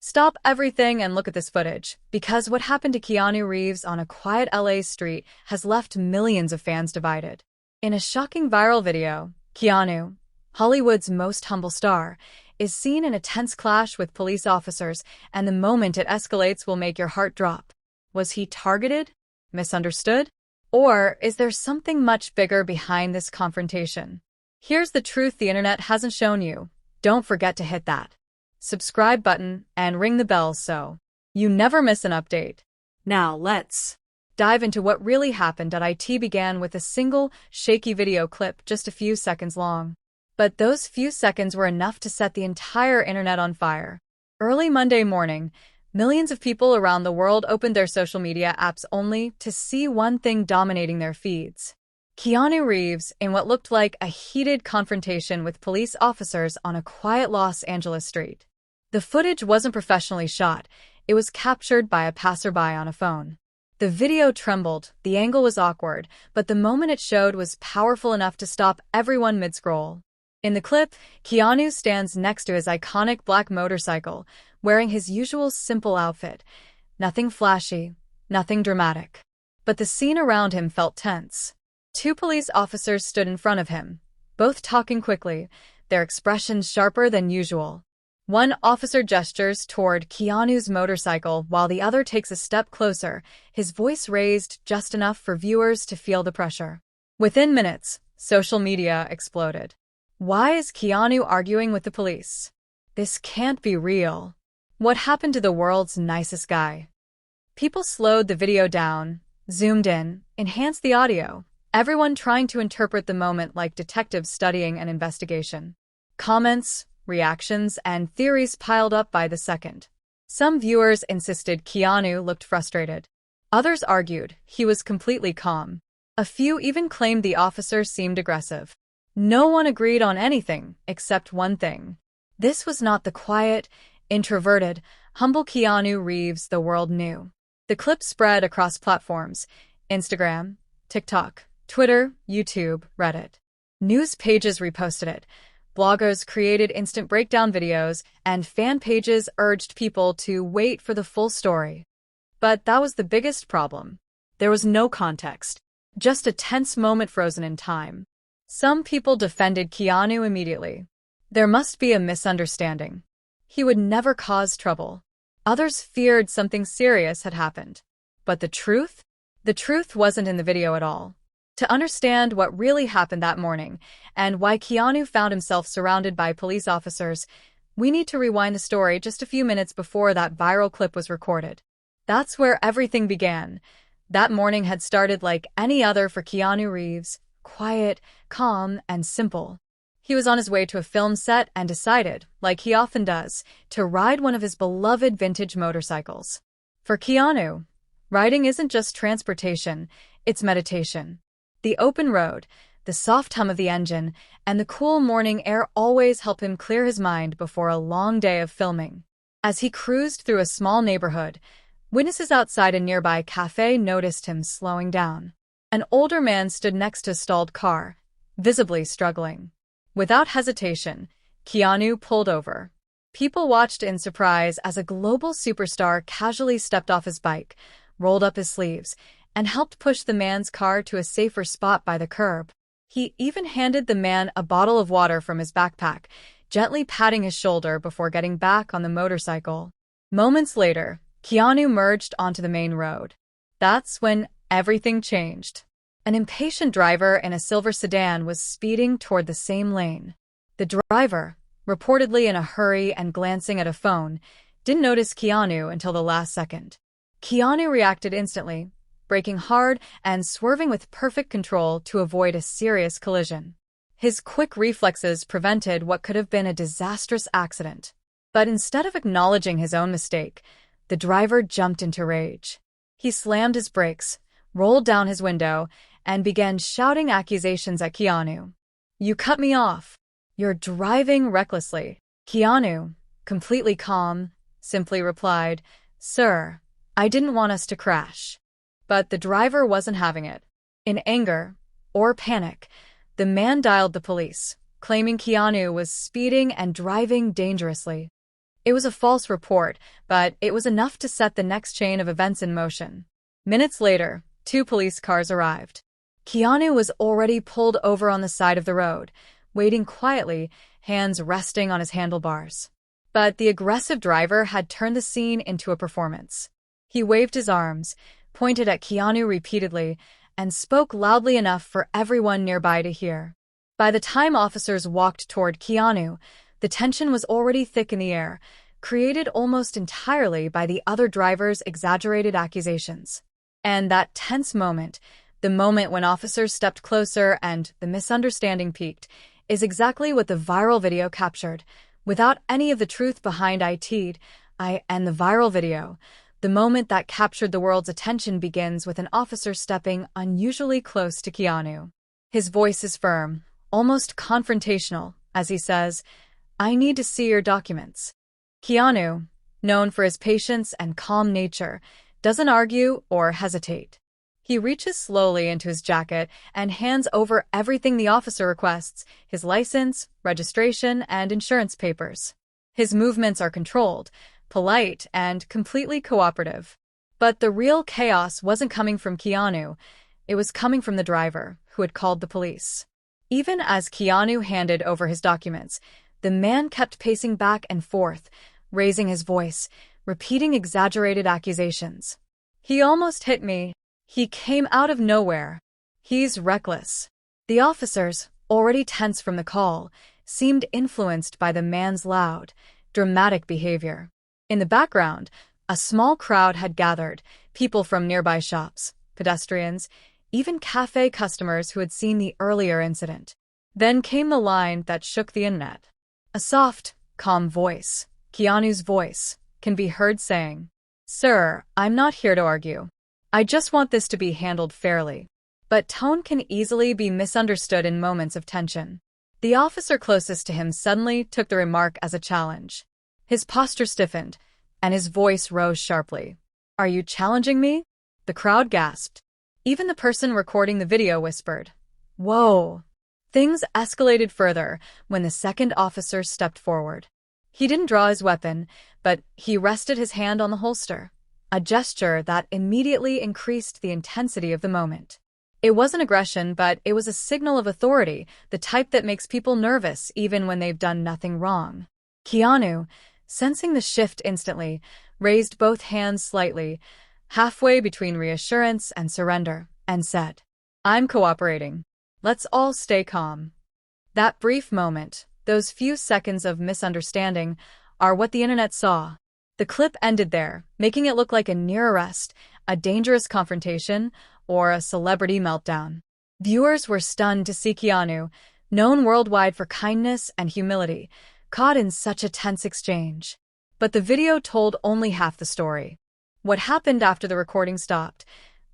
Stop everything and look at this footage, because what happened to Keanu Reeves on a quiet LA street has left millions of fans divided. In a shocking viral video, Keanu, Hollywood's most humble star, is seen in a tense clash with police officers, and the moment it escalates will make your heart drop. Was he targeted? Misunderstood? Or is there something much bigger behind this confrontation? Here's the truth the internet hasn't shown you. Don't forget to hit that subscribe button and ring the bell so you never miss an update. Now let's dive into what really happened. It began with a single, shaky video clip just a few seconds long. But those few seconds were enough to set the entire internet on fire. Early Monday morning, millions of people around the world opened their social media apps only to see one thing dominating their feeds. Keanu Reeves in what looked like a heated confrontation with police officers on a quiet Los Angeles street. The footage wasn't professionally shot. It was captured by a passerby on a phone. The video trembled, the angle was awkward, but the moment it showed was powerful enough to stop everyone mid-scroll. In the clip, Keanu stands next to his iconic black motorcycle, wearing his usual simple outfit. Nothing flashy, nothing dramatic. But the scene around him felt tense. Two police officers stood in front of him, both talking quickly, their expressions sharper than usual. One officer gestures toward Keanu's motorcycle while the other takes a step closer, his voice raised just enough for viewers to feel the pressure. Within minutes, social media exploded. Why is Keanu arguing with the police? This can't be real. What happened to the world's nicest guy? People slowed the video down, zoomed in, enhanced the audio, everyone trying to interpret the moment like detectives studying an investigation. Comments, reactions, and theories piled up by the second. Some viewers insisted Keanu looked frustrated. Others argued he was completely calm. A few even claimed the officer seemed aggressive. No one agreed on anything except one thing. This was not the quiet, introverted, humble Keanu Reeves the world knew. The clip spread across platforms: Instagram, TikTok, Twitter, YouTube, Reddit. News pages reposted it. Bloggers created instant breakdown videos, and fan pages urged people to wait for the full story. But that was the biggest problem. There was no context, just a tense moment frozen in time. Some people defended Keanu immediately. There must be a misunderstanding. He would never cause trouble. Others feared something serious had happened. But the truth? The truth wasn't in the video at all. To understand what really happened that morning, and why Keanu found himself surrounded by police officers, we need to rewind the story just a few minutes before that viral clip was recorded. That's where everything began. That morning had started like any other for Keanu Reeves, quiet, calm, and simple. He was on his way to a film set and decided, like he often does, to ride one of his beloved vintage motorcycles. For Keanu, riding isn't just transportation, it's meditation. The open road, the soft hum of the engine, and the cool morning air always help him clear his mind before a long day of filming. As he cruised through a small neighborhood, witnesses outside a nearby cafe noticed him slowing down. An older man stood next to a stalled car, visibly struggling. Without hesitation, Keanu pulled over. People watched in surprise as a global superstar casually stepped off his bike, rolled up his sleeves, and helped push the man's car to a safer spot by the curb. He even handed the man a bottle of water from his backpack, gently patting his shoulder before getting back on the motorcycle. Moments later, Keanu merged onto the main road. That's when everything changed. An impatient driver in a silver sedan was speeding toward the same lane. The driver, reportedly in a hurry and glancing at a phone, didn't notice Keanu until the last second. Keanu reacted instantly, braking hard and swerving with perfect control to avoid a serious collision. His quick reflexes prevented what could have been a disastrous accident. But instead of acknowledging his own mistake, the driver jumped into rage. He slammed his brakes, rolled down his window, and began shouting accusations at Keanu. "You cut me off. You're driving recklessly." Keanu, completely calm, simply replied, "Sir, I didn't want us to crash." But the driver wasn't having it. In anger, or panic, the man dialed the police, claiming Keanu was speeding and driving dangerously. It was a false report, but it was enough to set the next chain of events in motion. Minutes later, 2 police cars arrived. Keanu was already pulled over on the side of the road, waiting quietly, hands resting on his handlebars. But the aggressive driver had turned the scene into a performance. He waved his arms, pointed at Keanu repeatedly, and spoke loudly enough for everyone nearby to hear. By the time officers walked toward Keanu, the tension was already thick in the air, created almost entirely by the other driver's exaggerated accusations. And that tense moment, the moment when officers stepped closer and the misunderstanding peaked, is exactly what the viral video captured. Without any of the truth behind it, and the viral video, the moment that captured the world's attention begins with an officer stepping unusually close to Keanu. His voice is firm, almost confrontational, as he says, "I need to see your documents." Keanu, known for his patience and calm nature, doesn't argue or hesitate. He reaches slowly into his jacket and hands over everything the officer requests: his license, registration, and insurance papers. His movements are controlled, polite, and completely cooperative. But the real chaos wasn't coming from Keanu. It was coming from the driver, who had called the police. Even as Keanu handed over his documents, the man kept pacing back and forth, raising his voice, repeating exaggerated accusations. "He almost hit me. He came out of nowhere. He's reckless." The officers, already tense from the call, seemed influenced by the man's loud, dramatic behavior. In the background, a small crowd had gathered, people from nearby shops, pedestrians, even cafe customers who had seen the earlier incident. Then came the line that shook the internet. A soft, calm voice, Keanu's voice, can be heard saying, "Sir, I'm not here to argue. I just want this to be handled fairly." But tone can easily be misunderstood in moments of tension. The officer closest to him suddenly took the remark as a challenge. His posture stiffened, and his voice rose sharply. "Are you challenging me?" The crowd gasped. Even the person recording the video whispered, "Whoa." Things escalated further when the second officer stepped forward. He didn't draw his weapon, but he rested his hand on the holster, a gesture that immediately increased the intensity of the moment. It wasn't aggression, but it was a signal of authority, the type that makes people nervous even when they've done nothing wrong. Keanu, sensing the shift instantly, raised both hands slightly, halfway between reassurance and surrender, and said, "I'm cooperating. Let's all stay calm." That brief moment, those few seconds of misunderstanding, are what the internet saw. The clip ended there, making it look like a near arrest, a dangerous confrontation, or a celebrity meltdown. Viewers were stunned to see Keanu, known worldwide for kindness and humility, caught in such a tense exchange. But the video told only half the story. What happened after the recording stopped?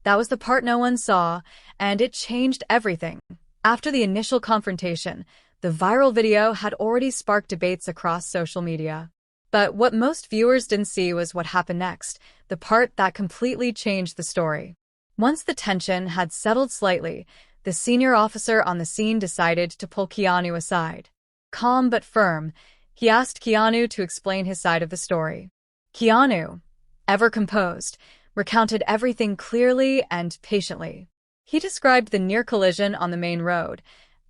That was the part no one saw, and it changed everything. After the initial confrontation, the viral video had already sparked debates across social media. But what most viewers didn't see was what happened next, the part that completely changed the story. Once the tension had settled slightly, the senior officer on the scene decided to pull Keanu aside. Calm but firm, he asked Keanu to explain his side of the story. Keanu, ever composed, recounted everything clearly and patiently. He described the near collision on the main road,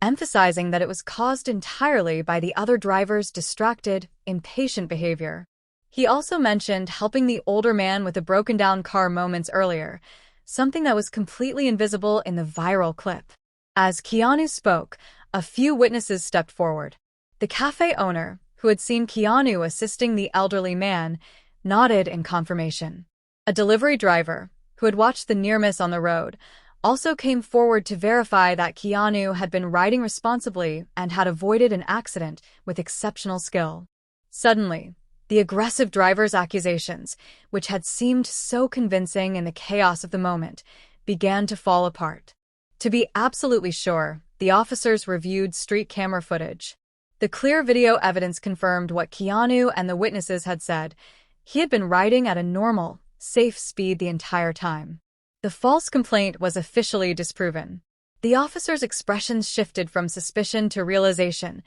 emphasizing that it was caused entirely by the other driver's distracted, impatient behavior. He also mentioned helping the older man with the broken-down car moments earlier, something that was completely invisible in the viral clip. As Keanu spoke, a few witnesses stepped forward. The cafe owner, who had seen Keanu assisting the elderly man, nodded in confirmation. A delivery driver, who had watched the near miss on the road, also came forward to verify that Keanu had been riding responsibly and had avoided an accident with exceptional skill. Suddenly, the aggressive driver's accusations, which had seemed so convincing in the chaos of the moment, began to fall apart. To be absolutely sure, the officers reviewed street camera footage. The clear video evidence confirmed what Keanu and the witnesses had said. He had been riding at a normal, safe speed the entire time. The false complaint was officially disproven. The officers' expressions shifted from suspicion to realization.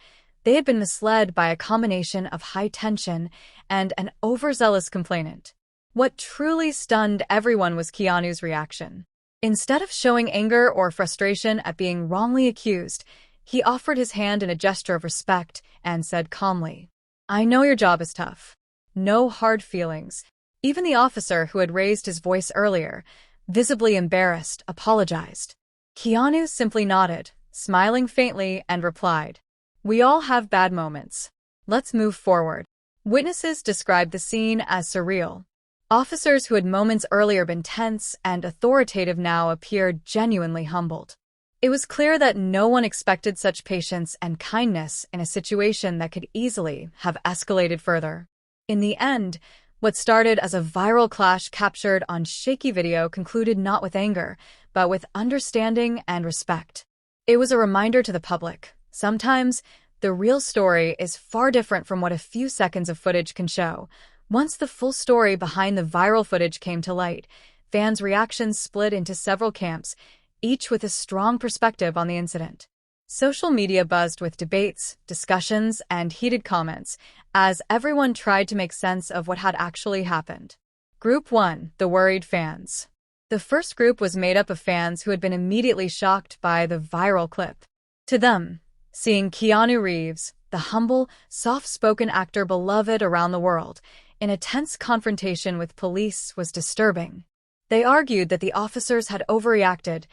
They had been misled by a combination of high tension and an overzealous complainant. What truly stunned everyone was Keanu's reaction. Instead of showing anger or frustration at being wrongly accused, he offered his hand in a gesture of respect and said calmly, "I know your job is tough. No hard feelings." Even the officer who had raised his voice earlier, visibly embarrassed, apologized. Keanu simply nodded, smiling faintly, and replied, "We all have bad moments. Let's move forward." Witnesses described the scene as surreal. Officers who had moments earlier been tense and authoritative now appeared genuinely humbled. It was clear that no one expected such patience and kindness in a situation that could easily have escalated further. In the end, what started as a viral clash captured on shaky video concluded not with anger, but with understanding and respect. It was a reminder to the public. Sometimes, the real story is far different from what a few seconds of footage can show. Once the full story behind the viral footage came to light, fans' reactions split into several camps, each with a strong perspective on the incident. Social media buzzed with debates, discussions, and heated comments as everyone tried to make sense of what had actually happened. Group 1, the worried fans. The first group was made up of fans who had been immediately shocked by the viral clip. To them, seeing Keanu Reeves, the humble, soft-spoken actor beloved around the world, in a tense confrontation with police was disturbing. They argued that the officers had overreacted,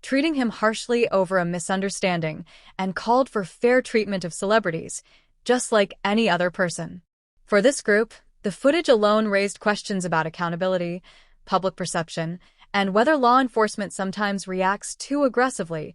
treating him harshly over a misunderstanding, and called for fair treatment of celebrities, just like any other person. For this group, the footage alone raised questions about accountability, public perception, and whether law enforcement sometimes reacts too aggressively,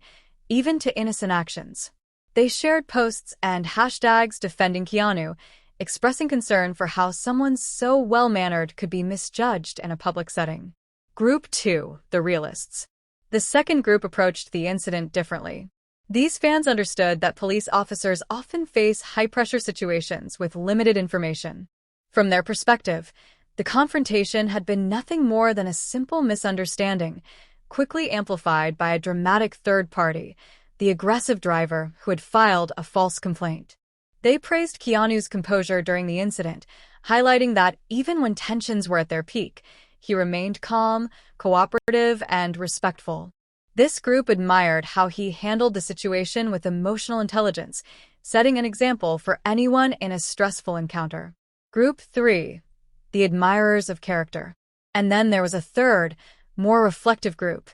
even to innocent actions. They shared posts and hashtags defending Keanu, expressing concern for how someone so well-mannered could be misjudged in a public setting. Group 2, the realists. The second group approached the incident differently. These fans understood that police officers often face high-pressure situations with limited information. From their perspective, the confrontation had been nothing more than a simple misunderstanding, quickly amplified by a dramatic third party, the aggressive driver who had filed a false complaint. They praised Keanu's composure during the incident, highlighting that even when tensions were at their peak, he remained calm, cooperative, and respectful. This group admired how he handled the situation with emotional intelligence, setting an example for anyone in a stressful encounter. Group 3, the admirers of character. And then there was a third, more reflective group,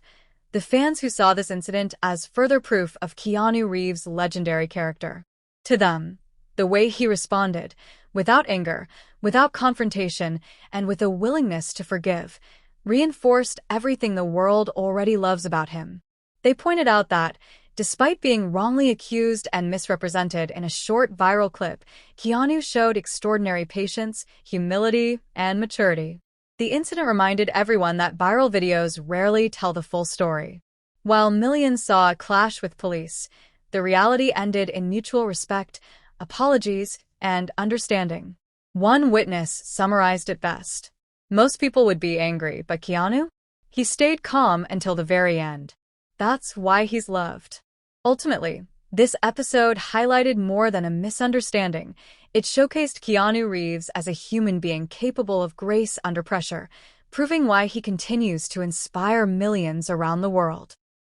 the fans who saw this incident as further proof of Keanu Reeves' legendary character. To them, the way he responded, without anger, without confrontation, and with a willingness to forgive, reinforced everything the world already loves about him. They pointed out that, despite being wrongly accused and misrepresented in a short viral clip, Keanu showed extraordinary patience, humility, and maturity. The incident reminded everyone that viral videos rarely tell the full story. While millions saw a clash with police, the reality ended in mutual respect, apologies, and understanding. One witness summarized it best. Most people would be angry, but Keanu? He stayed calm until the very end. That's why he's loved. Ultimately, this episode highlighted more than a misunderstanding. It showcased Keanu Reeves as a human being capable of grace under pressure, proving why he continues to inspire millions around the world.